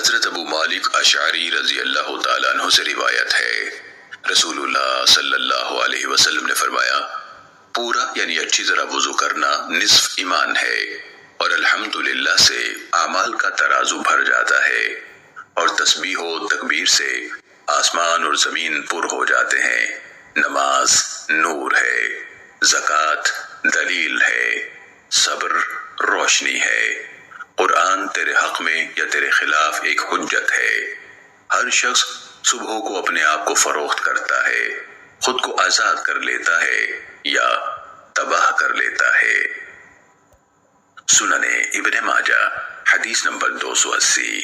حضرت ابو مالک اشعری رضی اللہ تعالیٰ عنہ سے روایت ہے، رسول اللہ صلی اللہ علیہ وسلم نے فرمایا، پورا یعنی اچھی طرح وضو کرنا نصف ایمان ہے، اور الحمدللہ سے اعمال کا ترازو بھر جاتا ہے، اور تسبیح و تکبیر سے آسمان اور زمین پر ہو جاتے ہیں۔ نماز نور ہے، زکوٰۃ دلیل ہے، صبر روشنی ہے، قرآن تیرے حق میں یا تیرے خلاف ایک حجت ہے۔ ہر شخص صبح کو اپنے آپ کو فروخت کرتا ہے، خود کو آزاد کر لیتا ہے یا تباہ کر لیتا ہے۔ سنن ابن ماجہ حدیث نمبر 280۔